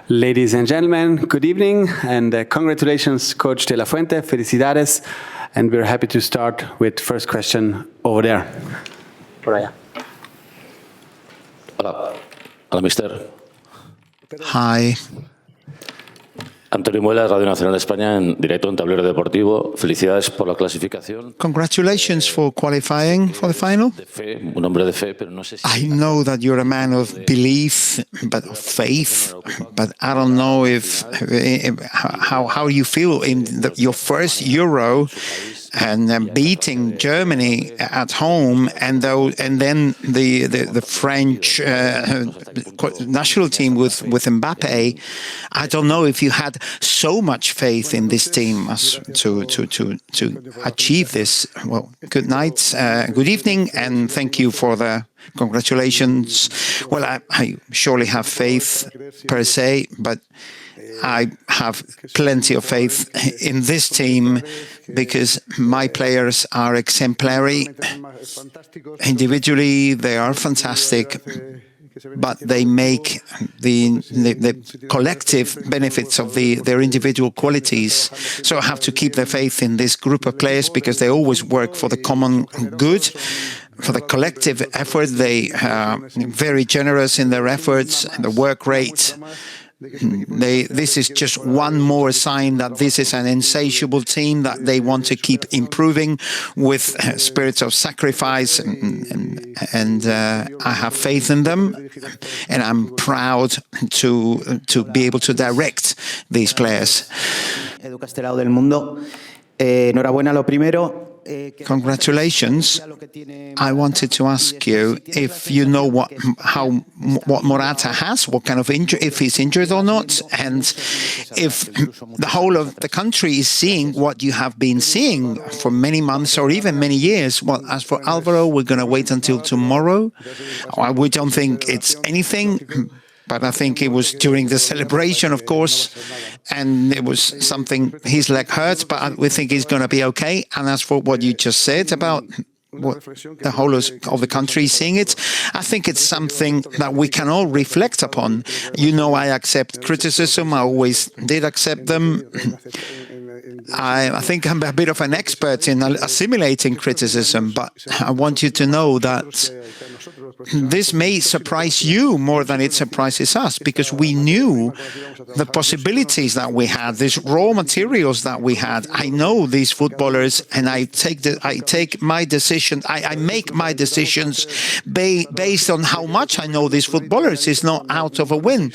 Ladies and gentlemen, good evening, and congratulations, Coach de la Fuente. Felicidades, and we're happy to start with first question over there. Por allá. Hola. Hola, mister. Hi. Antonio Muela, Radio Nacional de España, en directo en Tablero Deportivo. Felicidades por la clasificación. Congratulations for qualifying for the final. De fe, un hombre de fe, pero no sé si... I know that you're a man of belief, but of faith, but I don't know if how you feel in your first Euro and beating Germany at home, and then the French national team with Mbappe. I don't know if you had so much faith in this team as to achieve this. Well, good night, good evening, and thank you for the congratulations. Well, I surely have faith per se, but I have plenty of faith in this team because my players are exemplary. Individually, they are fantastic, but they make the collective benefits of their individual qualities. So I have to keep the faith in this group of players because they always work for the common good. For the collective effort, they are very generous in their efforts and the work rate. This is just one more sign that this is an insatiable team, that they want to keep improving with spirits of sacrifice, and I have faith in them, and I'm proud to be able to direct these players. Enhorabuena, lo primero. Congratulations. I wanted to ask you if you know what Morata has, what kind of injury, if he's injured or not, and if the whole of the country is seeing what you have been seeing for many months or even many years. Well, as for Alvaro, we're going to wait until tomorrow. We don't think it's anything. But I think it was during the celebration, of course, and it was something, his leg hurts, but we think he's going to be okay. And as for what you just said about what the whole of the country is seeing it, I think it's something that we can all reflect upon. You know, I accept criticism. I always did accept them. I think I'm a bit of an expert in assimilating criticism, but I want you to know that this may surprise you more than it surprises us, because we knew the possibilities that we had, these raw materials that we had. I know these footballers, and I make my decisions based on how much I know these footballers. It's not out of a whim.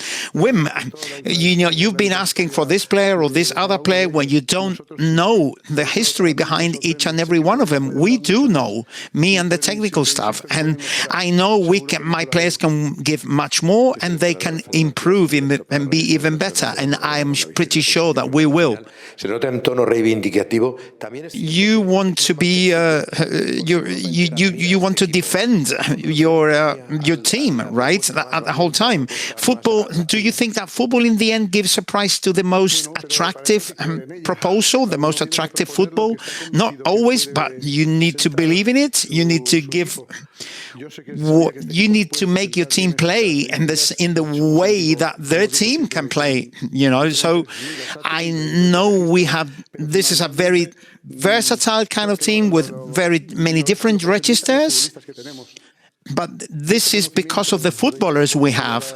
You know, you've been asking for this player or this other player when you don't know the history behind each and every one of them. We do know, me and the technical staff, and I know my players can give much more, and they can improve and be even better, and I'm pretty sure that we will. You want to be you want to defend your team, right? The whole time. Football. Do you think that football in the end gives a prize to the most attractive proposal, the most attractive football? Not always, but you need to believe in it. You need to give. You need to make your team play in the way that their team can play, you know. So I know this is a very versatile kind of team with very many different registers, but this is because of the footballers we have.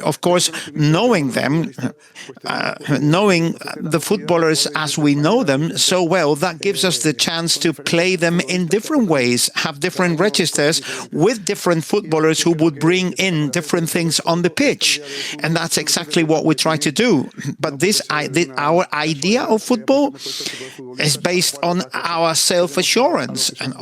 Of course, knowing them, knowing the footballers as we know them so well, that gives us the chance to play them in different ways, have different registers with different footballers who would bring in different things on the pitch. And that's exactly what we try to do. But our idea of football is based on our self-assurance. And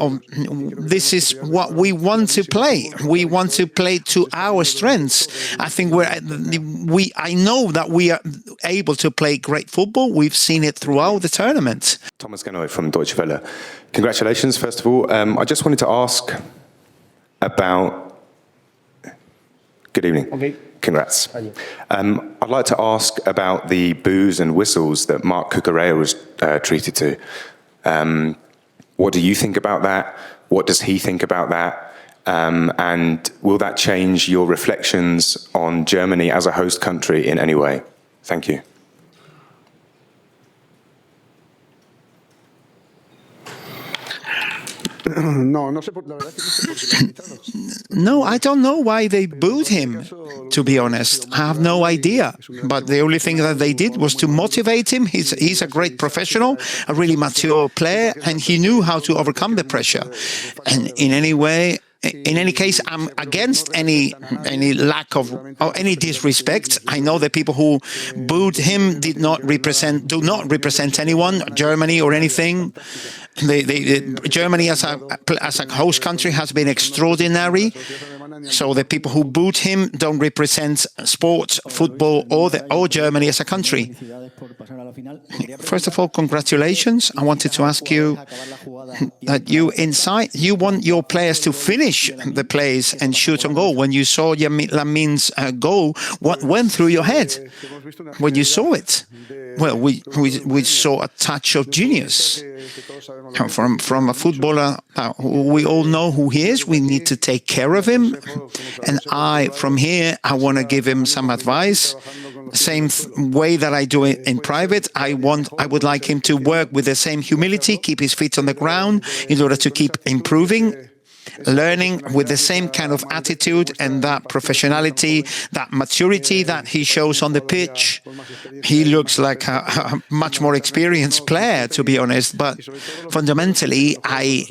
this is what we want to play. We want to play to our strengths. I think I know that we are able to play great football. We've seen it throughout the tournament. Thomas Ganoy from Deutsche Welle. Congratulations, first of all. I just wanted to ask about... Good evening. Okay. Congrats. I'd like to ask about the boos and whistles that Marc Cucurella was treated to. What do you think about that? What does he think about that? And will that change your reflections on Germany as a host country in any way? Thank you. No, I don't know why they booed him, to be honest. I have no idea. But the only thing that they did was to motivate him. He's a great professional, a really mature player, and he knew how to overcome the pressure. And in any case, I'm against any lack of or any disrespect. I know the people who booed him do not represent anyone, Germany or anything. Germany as a host country has been extraordinary. So the people who booed him don't represent sports, football, or Germany as a country. First of all, congratulations. I wanted to ask you that you want your players to finish the plays and shoot on goal. When you saw Lamine's goal, what went through your head when you saw it? Well, we saw a touch of genius from a footballer. We all know who he is. We need to take care of him. And from here, I want to give him some advice. Same way that I do it in private. I would like him to work with the same humility, keep his feet on the ground in order to keep improving, learning with the same kind of attitude and that professionality, that maturity that he shows on the pitch. He looks like a much more experienced player, to be honest, but fundamentally, I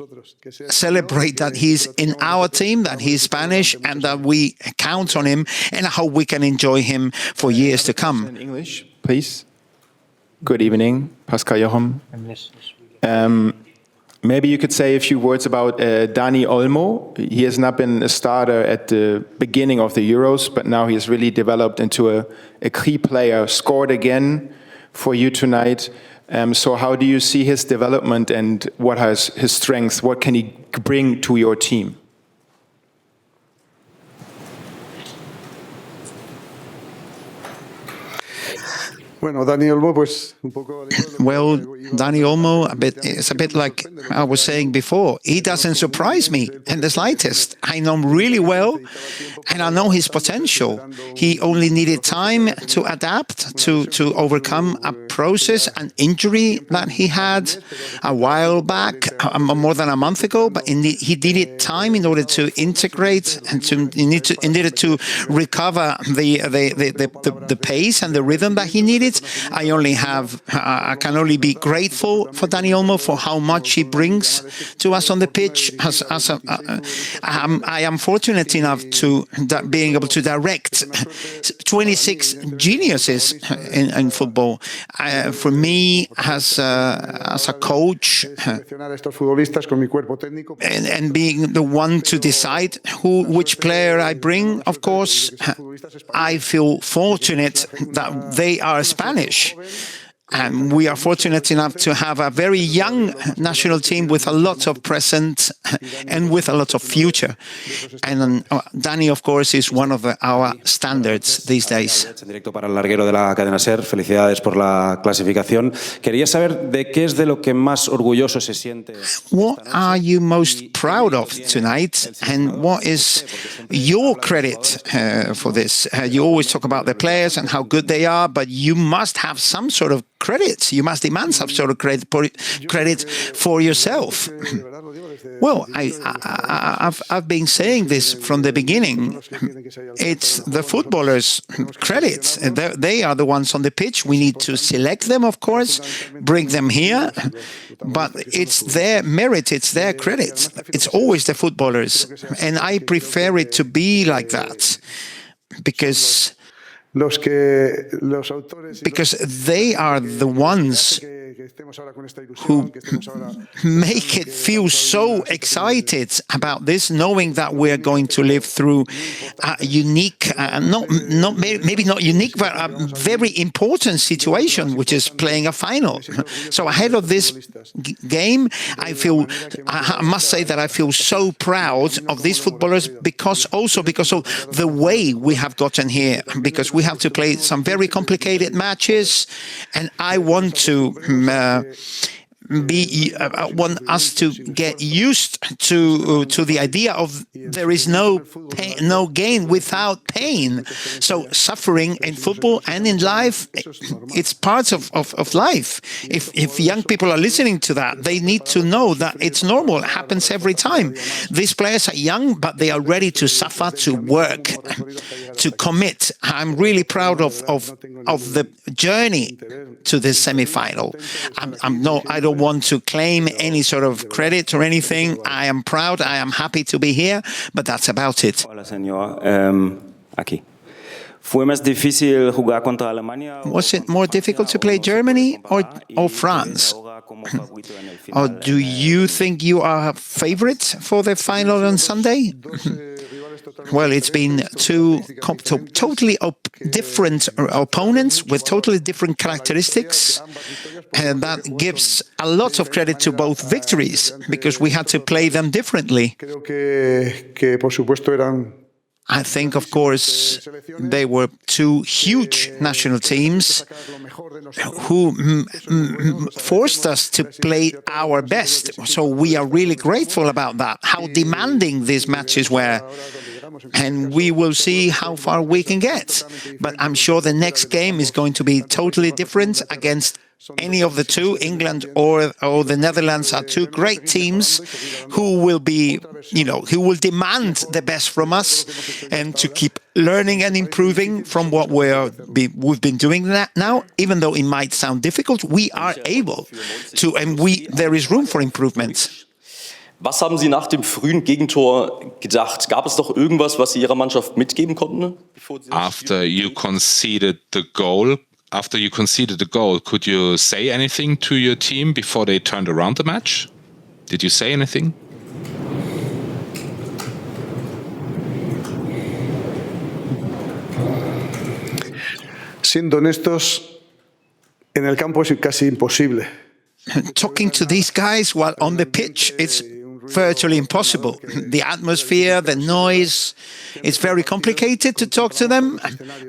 celebrate that he's in our team, that he's Spanish, and that we count on him, and I hope we can enjoy him for years to come. In English, please. Good evening, Pascal Jochum. Maybe you could say a few words about Dani Olmo. He has not been a starter at the beginning of the Euros, but now he has really developed into a key player, scored again for you tonight. So how do you see his development and what has his strengths? What can he bring to your team? Well, Dani Olmo, it's a bit like I was saying before. He doesn't surprise me in the slightest. I know him really well, and I know his potential. He only needed time to adapt, to overcome a process, an injury that he had a while back, more than a month ago, but he needed time in order to integrate and he needed to recover the pace and the rhythm that he needed. I can only be grateful for Dani Olmo for how much he brings to us on the pitch. I am fortunate enough to being able to direct 26 geniuses in football. For me, as a coach, and being the one to decide which player I bring, of course, I feel fortunate that they are Spanish. And we are fortunate enough to have a very young national team with a lot of present and with a lot of future. And Dani, of course, is one of our standards these days. Directo para el larguero de la cadena SER. Felicidades por la clasificación. Quería saber de qué es de lo que más orgulloso se siente. What are you most proud of tonight, and what is your credit for this? You always talk about the players and how good they are, but you must have some sort of credit. You must demand some sort of credit for yourself. Well, I've been saying this from the beginning. It's the footballers' credit. They are the ones on the pitch. We need to select them, of course, bring them here, but it's their merit, it's their credit. It's always the footballers, and I prefer it to be like that, because they are the ones who make it feel so excited about this, knowing that we're going to live through a unique, maybe not unique, but a very important situation, which is playing a final. So ahead of this game, I must say that I feel so proud of these footballers because of the way we have gotten here, because we have to play some very complicated matches, and I want us to get used to the idea of there is no gain without pain. So suffering in football and in life, it's part of life. If young people are listening to that, they need to know that it's normal. It happens every time. These players are young, but they are ready to suffer, to work, to commit. I'm really proud of the journey to this semi-final. I don't want to claim any sort of credit or anything. I am proud. I am happy to be here, but that's about it. Hola, señor. Aquí. ¿Fue más difícil jugar contra Alemania? Was it more difficult to play Germany or France? Or do you think you are favorite for the final on Sunday? Well, it's been two totally different opponents with totally different characteristics. And that gives a lot of credit to both victories because we had to play them differently. I think, of course, they were two huge national teams who forced us to play our best. So we are really grateful about that, how demanding these matches were. And we will see how far we can get. But I'm sure the next game is going to be totally different against any of the two. England or the Netherlands are two great teams who will be, who will demand the best from us, and to keep learning and improving from what we've been doing now. Even though it might sound difficult, we are able to, and there is room for improvement. Was haben Sie nach dem frühen Gegentor gedacht? Gab es doch irgendwas, was Sie Ihrer Mannschaft mitgeben konnten? After you conceded the goal, could you say anything to your team before they turned around the match? Did you say anything? Siendo honestos, en el campo es casi imposible. Talking to these guys while on the pitch, it's virtually impossible. The atmosphere, the noise, it's very complicated to talk to them.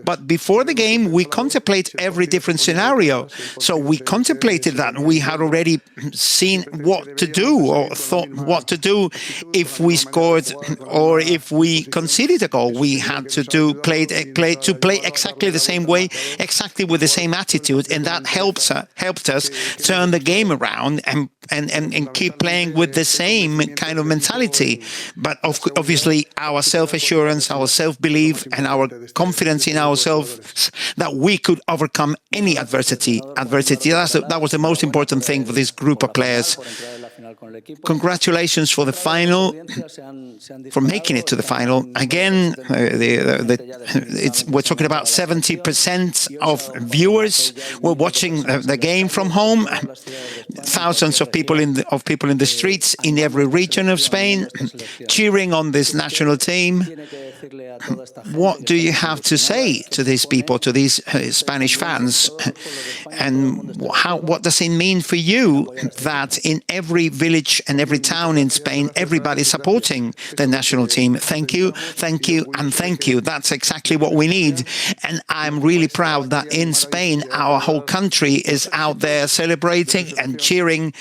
But before the game, we contemplate every different scenario. So we contemplated that. We had already seen what to do, or thought what to do if we scored or if we conceded a goal. We had to play exactly the same way, exactly with the same attitude, and that helped us turn the game around and keep playing with the same kind of mentality. But obviously our self-assurance, our self-belief, and our confidence in ourselves that we could overcome any adversity. That was the most important thing for this group of players. Congratulations for the final, for making it to the final. Again, we're talking about 70% of viewers were watching the game from home. Thousands of people in the streets in every region of Spain, cheering on this national team. What do you have to say to these people, to these Spanish fans? And what does it mean for you that in every village and every town in Spain, everybody's supporting the national team? Thank you, and thank you. That's exactly what we need. And I'm really proud that in Spain, our whole country is out there celebrating and cheering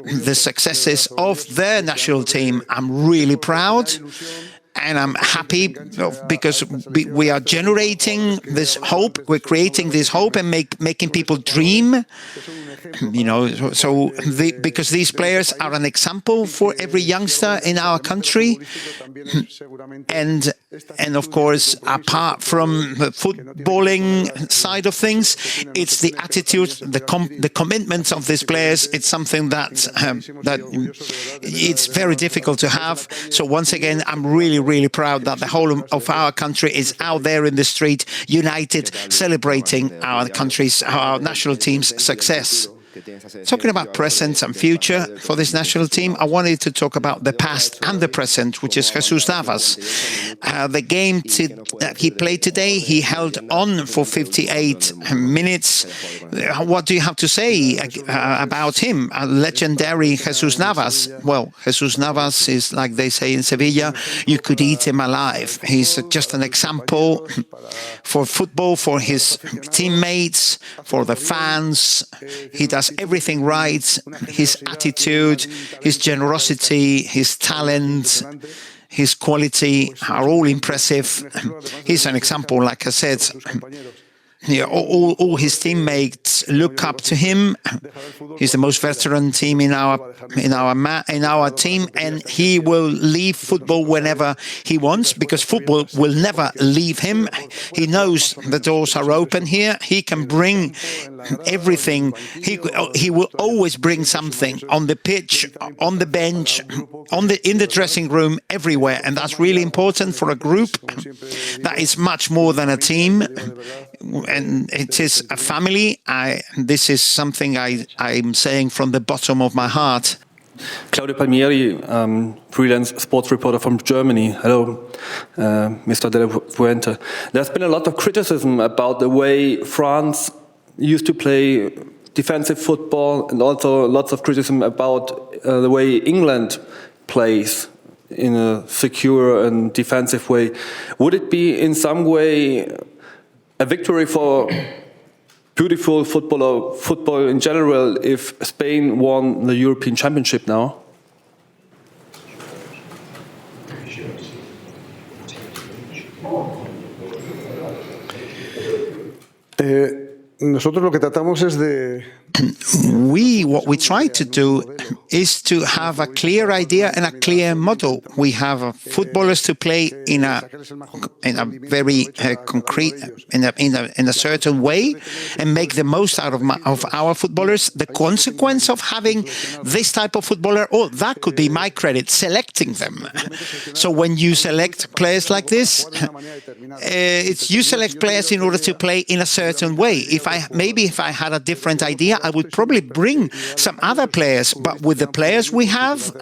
the successes of their national team. I'm really proud. And I'm happy because we are generating this hope. We're creating this hope and making people dream. Because these players are an example for every youngster in our country. And of course, apart from the footballing side of things, it's the attitude, the commitment of these players. It's something that it's very difficult to have. So once again, I'm really proud that the whole of our country is out there in the street, united, celebrating our national team's success. Talking about present and future for this national team, I wanted to talk about the past and the present, which is Jesus Navas. The game that he played today, he held on for 58 minutes. What do you have to say about him? A legendary Jesus Navas. Well, Jesus Navas is, like they say in Sevilla, you could eat him alive. He's just an example for football, for his teammates, for the fans. He does everything right. His attitude, his generosity, his talent, his quality are all impressive. He's an example, like I said. All his teammates look up to him. He's the most veteran team in our team, and he will leave football whenever he wants, because football will never leave him. He knows the doors are open here. He can bring everything. He will always bring something on the pitch, on the bench, in the dressing room, everywhere, and that's really important for a group that is much more than a team. And it is a family. This is something I'm saying from the bottom of my heart. Claudio Palmieri, freelance sports reporter from Germany. Hello, Mr. De La Fuente. There's been a lot of criticism about the way France used to play defensive football, and also lots of criticism about the way England plays in a secure and defensive way. Would it be in some way a victory for beautiful football or football in general if Spain won the European Championship now? Nosotros lo que tratamos es de... What we try to do is to have a clear idea and a clear model. We have footballers to play in a very concrete, in a certain way, and make the most out of our footballers. The consequence of having this type of footballer, that could be my credit, selecting them. So when you select players like this, you select players in order to play in a certain way. If I had a different idea, I would probably bring some other players, but with the players we have,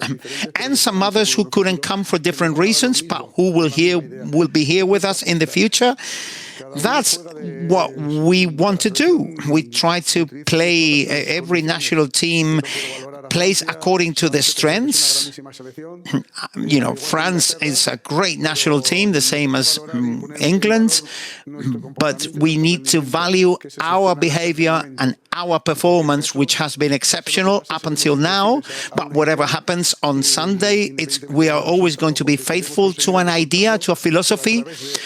and some others who couldn't come for different reasons, but who will be here with us in the future. That's what we want to do. We try to play, every national team plays according to the strengths. France is a great national team, the same as England, but we need to value our behavior and our performance, which has been exceptional up until now. But whatever happens on Sunday, we are always going to be faithful to an idea, to a philosophy,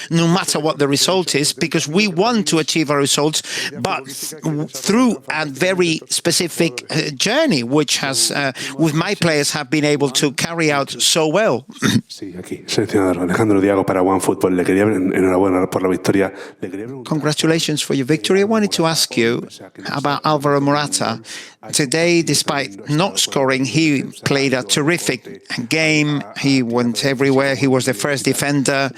no matter what the result is, because we want to achieve our results, but through a very specific journey, which has, with my players, have been able to carry out so well. Congratulations for your victory. I wanted to ask you about Alvaro Morata. Today, despite not scoring, he played a terrific game. He went everywhere. He was the first defender.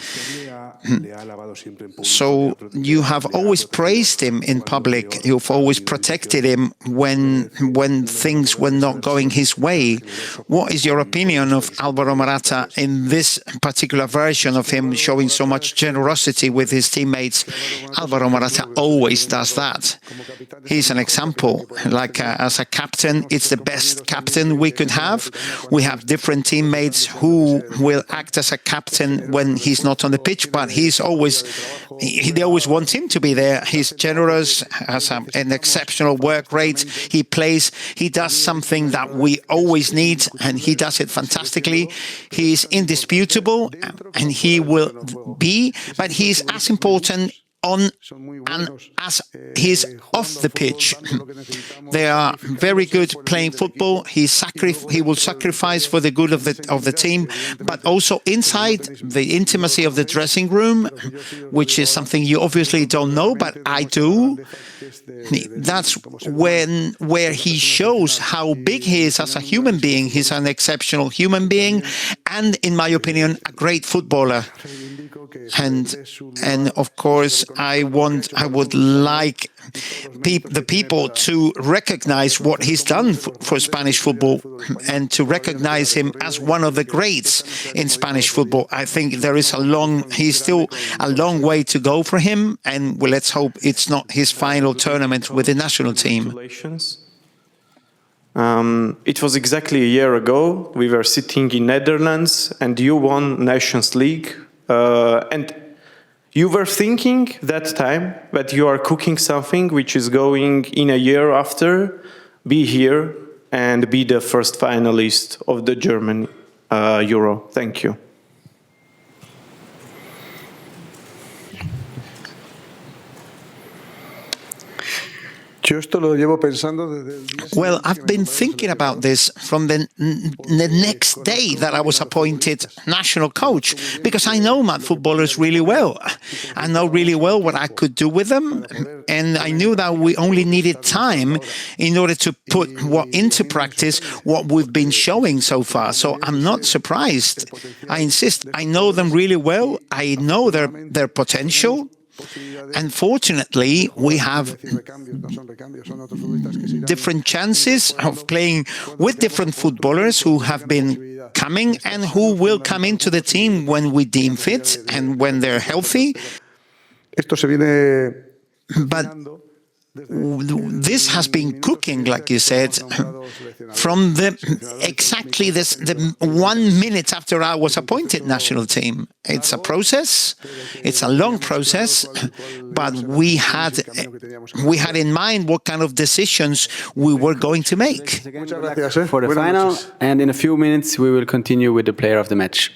So you have always praised him in public. You've always protected him when things were not going his way. What is your opinion of Alvaro Morata in this particular version of him showing so much generosity with his teammates? Alvaro Morata always does that. He's an example. As a captain, it's the best captain we could have. We have different teammates who will act as a captain when he's not on the pitch, but they always want him to be there. He's generous, has an exceptional work rate. He does something that we always need, and he does it fantastically. He's indisputable, and he will be, but he's as important on and as he's off the pitch. They are very good playing football. He will sacrifice for the good of the team, but also inside the intimacy of the dressing room, which is something you obviously don't know, but I do. That's where he shows how big he is as a human being. He's an exceptional human being, and in my opinion, a great footballer. And of course, I would like the people to recognize what he's done for Spanish football and to recognize him as one of the greats in Spanish football. I think he's still a long way to go for him, and let's hope it's not his final tournament with the national team. It was exactly a year ago. We were sitting in Netherlands and you won Nations League. And you were thinking that time that you are cooking something which is going in a year after, be here and be the first finalist of the German Euro. Thank you. Well, I've been thinking about this from the next day that I was appointed national coach, because I know my footballers really well. I know really well what I could do with them, and I knew that we only needed time in order to put into practice what we've been showing so far. So I'm not surprised. I insist. I know them really well. I know their potential. Unfortunately, we have different chances of playing with different footballers who have been coming and who will come into the team when we deem fit and when they're healthy. But this has been cooking, like you said, from the 1 minute after I was appointed national team. It's a process. It's a long process, but we had in mind what kind of decisions we were going to make. For the final, and in a few minutes we will continue with the player of the match.